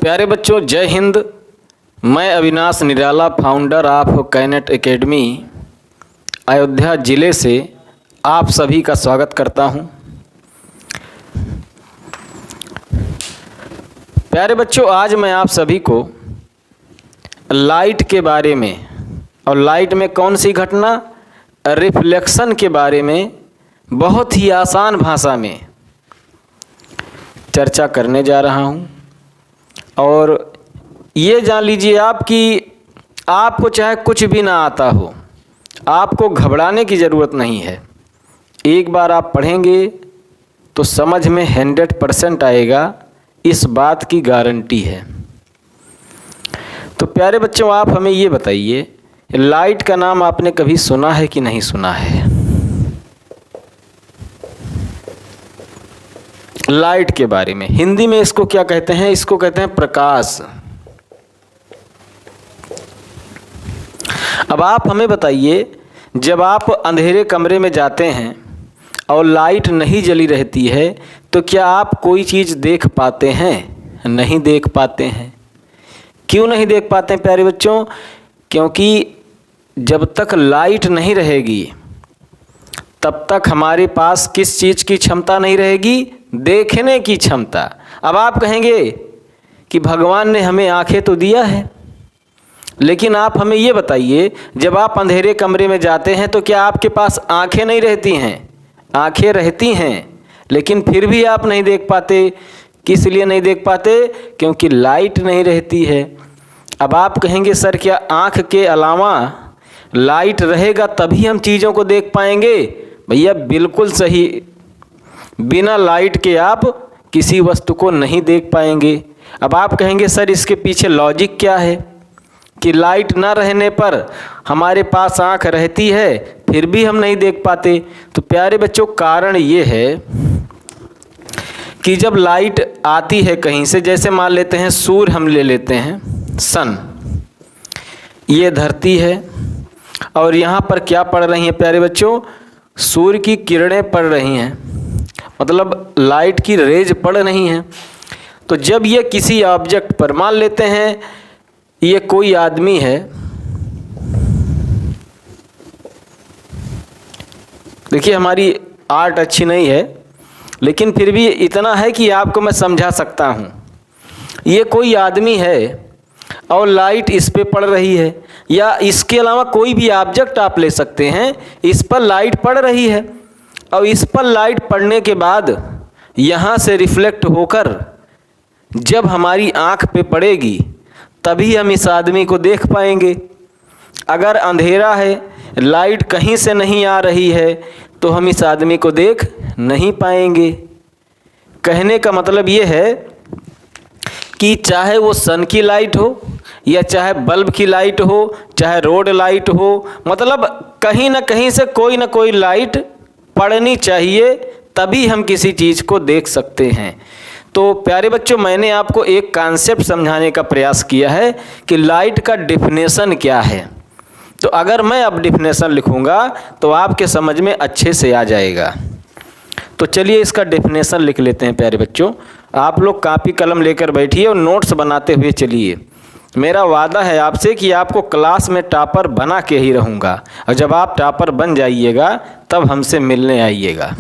प्यारे बच्चों, जय हिंद। मैं अविनाश निराला, फाउंडर ऑफ कैनेट एकेडमी, अयोध्या ज़िले से आप सभी का स्वागत करता हूं। प्यारे बच्चों, आज मैं आप सभी को लाइट के बारे में और लाइट में कौन सी घटना, रिफ्लेक्शन के बारे में बहुत ही आसान भाषा में चर्चा करने जा रहा हूं। और ये जान लीजिए आप कि आपको चाहे कुछ भी ना आता हो, आपको घबराने की ज़रूरत नहीं है। एक बार आप पढ़ेंगे तो समझ में 100% आएगा, इस बात की गारंटी है। तो प्यारे बच्चों, आप हमें ये बताइए, लाइट का नाम आपने कभी सुना है कि नहीं सुना है? लाइट के बारे में हिंदी में इसको क्या कहते हैं? इसको कहते हैं प्रकाश। अब आप हमें बताइए, जब आप अंधेरे कमरे में जाते हैं और लाइट नहीं जली रहती है तो क्या आप कोई चीज़ देख पाते हैं? नहीं देख पाते हैं। क्यों नहीं देख पाते हैं प्यारे बच्चों? क्योंकि जब तक लाइट नहीं रहेगी तब तक हमारे पास किस चीज़ की क्षमता नहीं रहेगी? देखने की क्षमता। अब आप कहेंगे कि भगवान ने हमें आंखें तो दिया है, लेकिन आप हमें ये बताइए, जब आप अंधेरे कमरे में जाते हैं तो क्या आपके पास आंखें नहीं रहती हैं? आंखें रहती हैं, लेकिन फिर भी आप नहीं देख पाते। किस लिए नहीं देख पाते? क्योंकि लाइट नहीं रहती है। अब आप कहेंगे, सर क्या आँख के अलावा लाइट रहेगा तभी हम चीज़ों को देख पाएंगे? भैया बिल्कुल सही, बिना लाइट के आप किसी वस्तु को नहीं देख पाएंगे। अब आप कहेंगे, सर इसके पीछे लॉजिक क्या है कि लाइट ना रहने पर हमारे पास आँख रहती है फिर भी हम नहीं देख पाते? तो प्यारे बच्चों, कारण ये है कि जब लाइट आती है कहीं से, जैसे मान लेते हैं सूर्य हम ले लेते हैं, सन, ये धरती है और यहाँ पर क्या पड़ रही हैं प्यारे बच्चों? सूर्य की किरणें पड़ रही हैं, मतलब लाइट की रेज पड़ रही हैं। तो जब ये किसी ऑब्जेक्ट पर, मान लेते हैं ये कोई आदमी है, देखिए हमारी आर्ट अच्छी नहीं है लेकिन फिर भी इतना है कि आपको मैं समझा सकता हूँ। ये कोई आदमी है और लाइट इस पे पड़ रही है, या इसके अलावा कोई भी ऑब्जेक्ट आप ले सकते हैं, इस पर लाइट पड़ रही है और इस पर लाइट पड़ने के बाद यहाँ से रिफ्लेक्ट होकर जब हमारी आँख पे पड़ेगी तभी हम इस आदमी को देख पाएंगे। अगर अंधेरा है, लाइट कहीं से नहीं आ रही है तो हम इस आदमी को देख नहीं पाएंगे। कहने का मतलब ये है कि चाहे वो सन की लाइट हो या चाहे बल्ब की लाइट हो, चाहे रोड लाइट हो, मतलब कहीं ना कहीं से कोई ना कोई लाइट पड़नी चाहिए, तभी हम किसी चीज़ को देख सकते हैं। तो प्यारे बच्चों, मैंने आपको एक कॉन्सेप्ट समझाने का प्रयास किया है कि लाइट का डेफिनेशन क्या है। तो अगर मैं अब डेफिनेशन लिखूंगा तो आपके समझ में अच्छे से आ जाएगा। तो चलिए इसका डेफिनेशन लिख लेते हैं प्यारे बच्चों। आप लोग कापी कलम लेकर बैठिए और नोट्स बनाते हुए चलिए। मेरा वादा है आपसे कि आपको क्लास में टॉपर बना के ही रहूँगा, और जब आप टॉपर बन जाइएगा तब हमसे मिलने आइएगा।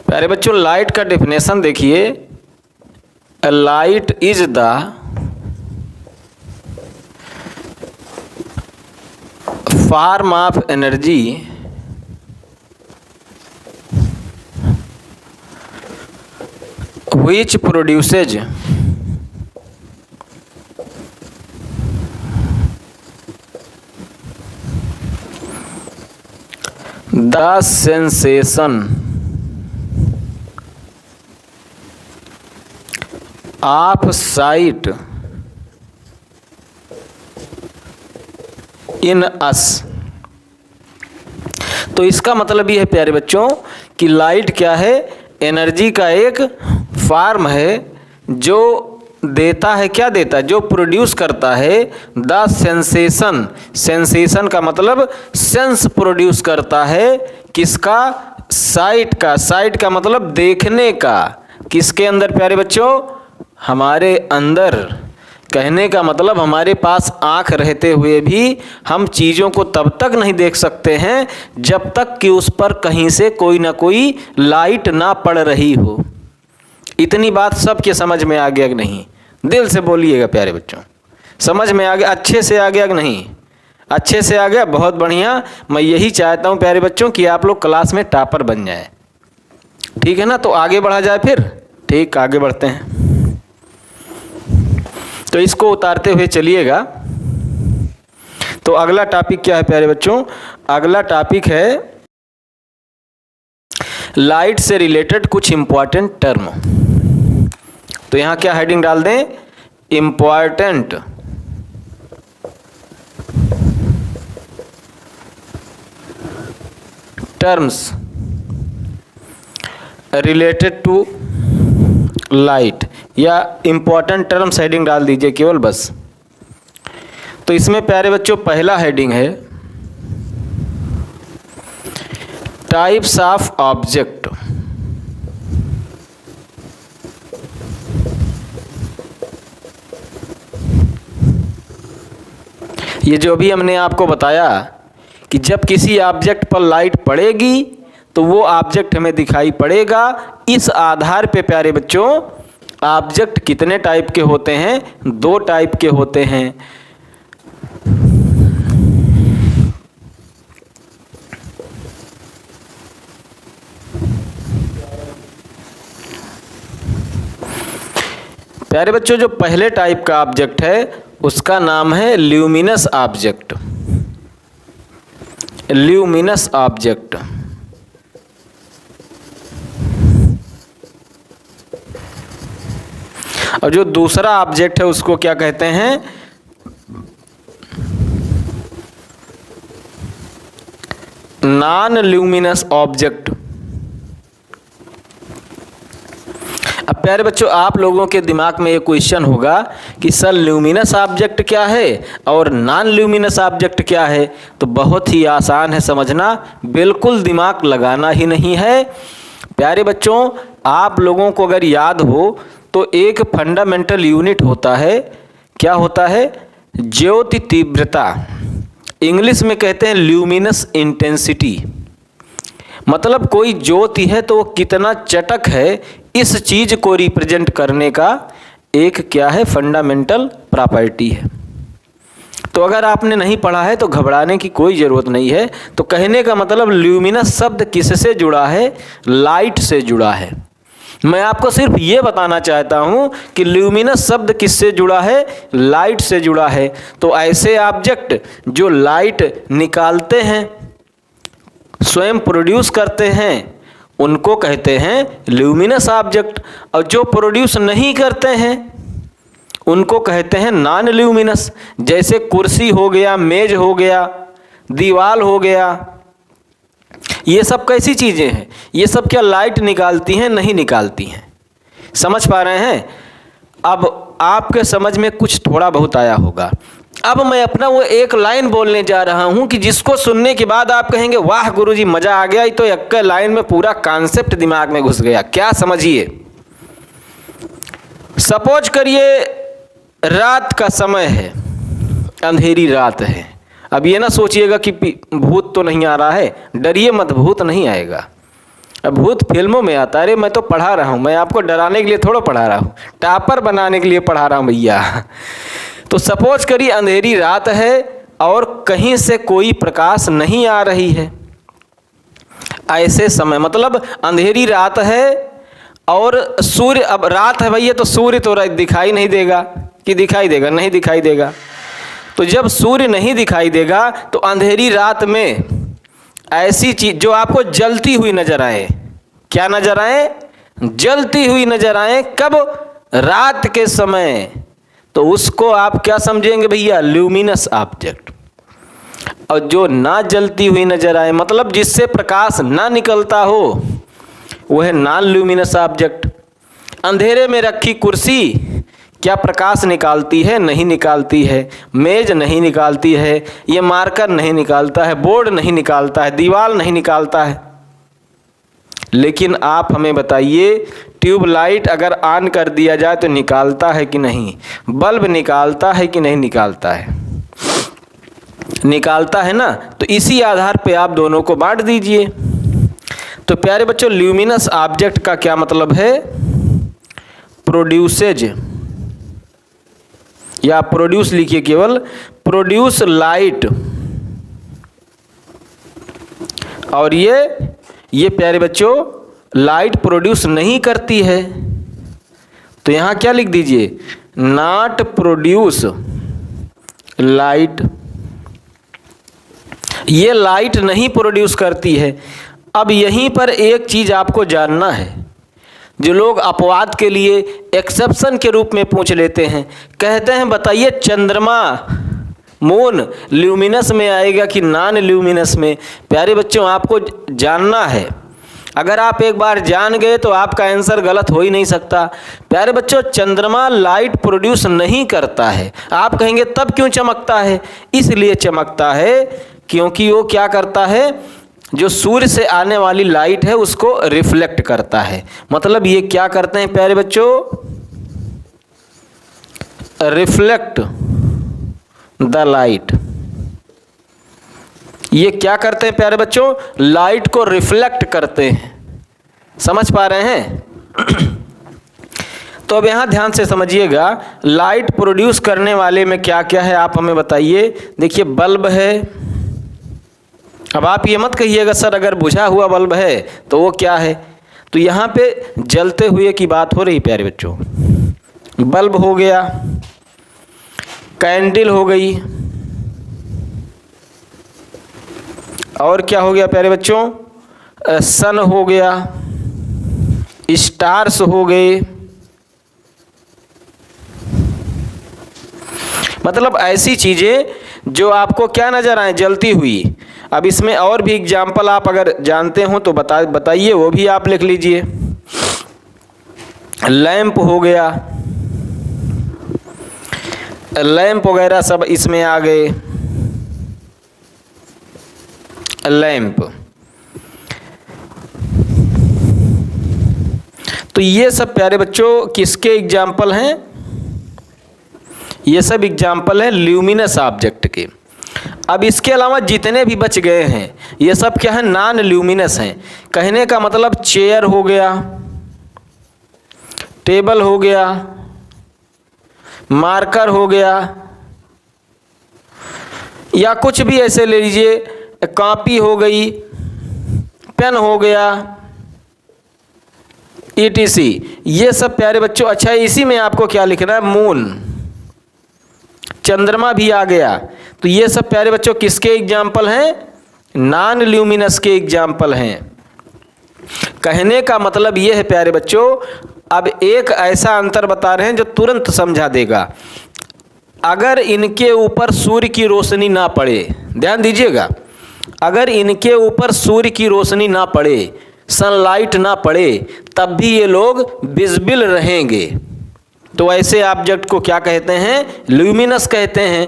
प्यारे बच्चों, लाइट का डेफिनेशन देखिए, light is the form of energy which produces the sensation of sight इन अस। तो इसका मतलब ये है प्यारे बच्चों कि लाइट क्या है? एनर्जी का एक फॉर्म है जो देता है, क्या देता है, जो प्रोड्यूस करता है द सेंसेशन, सेंसेशन का मतलब सेंस प्रोड्यूस करता है, किसका, साइट का, साइट का मतलब देखने का, किसके अंदर प्यारे बच्चों, हमारे अंदर। कहने का मतलब हमारे पास आँख रहते हुए भी हम चीज़ों को तब तक नहीं देख सकते हैं जब तक कि उस पर कहीं से कोई ना कोई लाइट ना पड़ रही हो। इतनी बात सबके समझ में आ गया कि नहीं? दिल से बोलिएगा प्यारे बच्चों, समझ में आ गया, अच्छे से आ गया कि नहीं? अच्छे से आ गया, बहुत बढ़िया। मैं यही चाहता हूँ प्यारे बच्चों कि आप लोग क्लास में टॉपर बन जाए, ठीक है ना? तो आगे बढ़ा जाए फिर, ठीक, आगे बढ़ते हैं। तो इसको उतारते हुए चलिएगा। तो अगला टॉपिक क्या है प्यारे बच्चों? अगला टॉपिक है लाइट से रिलेटेड कुछ इंपॉर्टेंट टर्म। तो यहाँ क्या हेडिंग डाल दें? Important terms related to light, या इंपॉर्टेंट टर्म्स हेडिंग डाल दीजिए केवल, बस। तो इसमें प्यारे बच्चों पहला हेडिंग है टाइप्स ऑफ ऑब्जेक्ट। ये जो भी हमने आपको बताया कि जब किसी ऑब्जेक्ट पर लाइट पड़ेगी तो वो ऑब्जेक्ट हमें दिखाई पड़ेगा। इस आधार पे प्यारे बच्चों ऑब्जेक्ट कितने टाइप के होते हैं? 2 टाइप के होते हैं। प्यारे बच्चों जो पहले टाइप का ऑब्जेक्ट है उसका नाम है ल्यूमिनस ऑब्जेक्ट। Luminous object. और जो दूसरा ऑब्जेक्ट है उसको क्या कहते हैं? Non luminous object. अब प्यारे बच्चों आप लोगों के दिमाग में ये क्वेश्चन होगा कि सर ल्यूमिनस ऑब्जेक्ट क्या है और नॉन ल्यूमिनस ऑब्जेक्ट क्या है? तो बहुत ही आसान है समझना, बिल्कुल दिमाग लगाना ही नहीं है। प्यारे बच्चों आप लोगों को अगर याद हो तो एक फंडामेंटल यूनिट होता है, क्या होता है? ज्योति तीव्रता। इंग्लिश में कहते हैं ल्यूमिनस इंटेंसिटी। मतलब कोई ज्योति है तो वो कितना चटक है, इस चीज को रिप्रेजेंट करने का एक क्या है? फंडामेंटल प्रॉपर्टी है। तो अगर आपने नहीं पढ़ा है तो घबराने की कोई ज़रूरत नहीं है। तो कहने का मतलब ल्यूमिनस शब्द किससे जुड़ा है? लाइट से जुड़ा है। मैं आपको सिर्फ ये बताना चाहता हूँ कि ल्यूमिनस शब्द किससे जुड़ा है? लाइट से जुड़ा है। तो ऐसे ऑब्जेक्ट जो लाइट निकालते हैं, स्वयं प्रोड्यूस करते हैं, उनको कहते हैं ल्यूमिनस ऑब्जेक्ट। और जो प्रोड्यूस नहीं करते हैं उनको कहते हैं नॉन ल्यूमिनस। जैसे कुर्सी हो गया, मेज हो गया, दीवार हो गया, ये सब कैसी चीज़ें हैं? ये सब क्या लाइट निकालती हैं? नहीं निकालती हैं। समझ पा रहे हैं? अब आपके समझ में कुछ थोड़ा बहुत आया होगा। अब मैं अपना वो एक लाइन बोलने जा रहा हूँ कि जिसको सुनने के बाद आप कहेंगे वाह गुरुजी मज़ा आ गया, तो एक लाइन में पूरा कॉन्सेप्ट दिमाग में घुस गया। क्या समझिए, सपोज करिए रात का समय है, अंधेरी रात है। अब ये ना सोचिएगा कि भूत तो नहीं आ रहा है, डरिए मत, भूत नहीं आएगा। अब भूत फिल्मों में आता है। अरे मैं तो पढ़ा रहा हूँ, मैं आपको डराने के लिए थोड़ा पढ़ा रहा हूँ, टॉपर बनाने के लिए पढ़ा रहा हूँ भैया। तो सपोज करिए अंधेरी रात है और कहीं से कोई प्रकाश नहीं आ रही है। ऐसे समय मतलब अंधेरी रात है और सूर्य, अब रात है भैया तो सूर्य तो दिखाई नहीं देगा, कि दिखाई देगा? नहीं दिखाई देगा। तो जब सूर्य नहीं दिखाई देगा तो अंधेरी रात में ऐसी चीज जो आपको जलती हुई नजर आए, क्या नजर आए? जलती हुई नजर आए। कब? रात के समय। तो उसको आप क्या समझेंगे भैया? Luminous object. और जो ना जलती हुई नजर आए मतलब जिससे प्रकाश ना निकलता हो, वह नॉन ल्यूमिनस ऑब्जेक्ट। अंधेरे में रखी कुर्सी क्या प्रकाश निकालती है? नहीं निकालती है। मेज नहीं निकालती है, ये मार्कर नहीं निकालता है, बोर्ड नहीं निकालता है, दीवार नहीं निकालता है। लेकिन आप हमें बताइए, ट्यूबलाइट अगर ऑन कर दिया जाए तो निकालता है कि नहीं? बल्ब निकालता है कि नहीं निकालता है? निकालता है ना। तो इसी आधार पे आप दोनों को बांट दीजिए। तो प्यारे बच्चों, ल्यूमिनस ऑब्जेक्ट का क्या मतलब है? प्रोड्यूसेज, या प्रोड्यूस लिखिए, केवल प्रोड्यूस लाइट। और ये प्यारे बच्चों लाइट प्रोड्यूस नहीं करती है। तो यहां क्या लिख दीजिए? Not produce light. ये लाइट नहीं प्रोड्यूस करती है। अब यहीं पर एक चीज आपको जानना है, जो लोग अपवाद के लिए एक्सेप्शन के रूप में पूछ लेते हैं। कहते हैं बताइए चंद्रमा, मून ल्यूमिनस में आएगा कि नॉन ल्यूमिनस में? प्यारे बच्चों, आपको जानना है। अगर आप एक बार जान गए तो आपका आंसर गलत हो ही नहीं सकता। प्यारे बच्चों, चंद्रमा लाइट प्रोड्यूस नहीं करता है। आप कहेंगे तब क्यों चमकता है? इसलिए चमकता है क्योंकि वो क्या करता है, जो सूर्य से आने वाली लाइट है उसको रिफ्लेक्ट करता है। मतलब ये क्या करते हैं प्यारे बच्चों? Reflect the light. ये क्या करते हैं प्यारे बच्चों? लाइट को रिफ्लेक्ट करते हैं। समझ पा रहे हैं? तो अब यहां ध्यान से समझिएगा, लाइट प्रोड्यूस करने वाले में क्या क्या है आप हमें बताइए। देखिए, बल्ब है। अब आप ये मत कहिएगा सर अगर बुझा हुआ बल्ब है तो वो क्या है? तो यहाँ पे जलते हुए की बात हो रही प्यारे बच्चों। बल्ब हो गया, कैंडल हो गई, और क्या हो गया प्यारे बच्चों? सन हो गया, स्टार्स हो गए। मतलब ऐसी चीजें जो आपको क्या नजर आए? जलती हुई। अब इसमें और भी एग्जाम्पल आप अगर जानते हो तो बताइए, वो भी आप लिख लीजिए। लैंप हो गया, लैंप वगैरह सब इसमें आ गए। लैंप, तो ये सब प्यारे बच्चों किसके एग्जाम्पल हैं? ये सब एग्जाम्पल हैं ल्यूमिनस ऑब्जेक्ट के। अब इसके अलावा जितने भी बच गए हैं ये सब क्या है? नॉन ल्यूमिनस हैं। कहने का मतलब चेयर हो गया, टेबल हो गया, मार्कर हो गया, या कुछ भी ऐसे ले लीजिए, कॉपी हो गई, पेन हो गया, ETC। ये सब प्यारे बच्चों, अच्छा इसी में आपको क्या लिखना है? मून, चंद्रमा भी आ गया। तो ये सब प्यारे बच्चों किसके एग्जाम्पल हैं? नॉन ल्यूमिनस के एग्जाम्पल हैं। कहने का मतलब ये है प्यारे बच्चों, अब एक ऐसा अंतर बता रहे हैं जो तुरंत समझा देगा। अगर इनके ऊपर सूर्य की रोशनी ना पड़े, ध्यान दीजिएगा, अगर इनके ऊपर सूर्य की रोशनी ना पड़े, सनलाइट ना पड़े, तब भी ये लोग विजिबल रहेंगे। तो ऐसे ऑब्जेक्ट को क्या कहते हैं? ल्यूमिनस कहते हैं।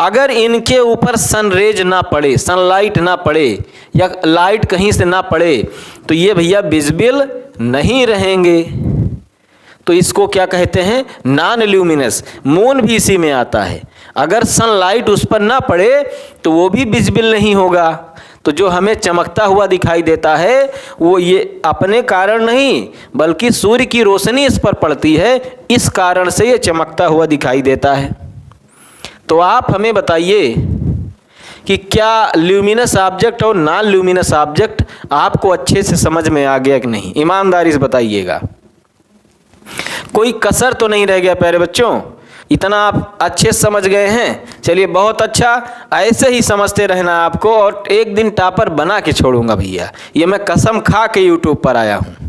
अगर इनके ऊपर सनरेज ना पड़े, सनलाइट ना पड़े, या लाइट कहीं से ना पड़े, तो ये भैया विजिबल नहीं रहेंगे। तो इसको क्या कहते हैं? Non luminous. मून भी इसी में आता है। अगर सनलाइट उस पर ना पड़े तो वो भी विजिबल नहीं होगा। तो जो हमें चमकता हुआ दिखाई देता है वो ये अपने कारण नहीं, बल्कि सूर्य की रोशनी इस पर पड़ती है, इस कारण से ये चमकता हुआ दिखाई देता है। तो आप हमें बताइए कि क्या ल्यूमिनस ऑब्जेक्ट और नॉन ल्यूमिनस ऑब्जेक्ट आपको अच्छे से समझ में आ गया कि नहीं? ईमानदारी से बताइएगा, कोई कसर तो नहीं रह गया प्यारे बच्चों? इतना आप अच्छे से समझ गए हैं? चलिए बहुत अच्छा, ऐसे ही समझते रहना आपको, और एक दिन टॉपर बना के छोड़ूंगा भैया, ये मैं कसम खा के यूट्यूब पर आया हूँ।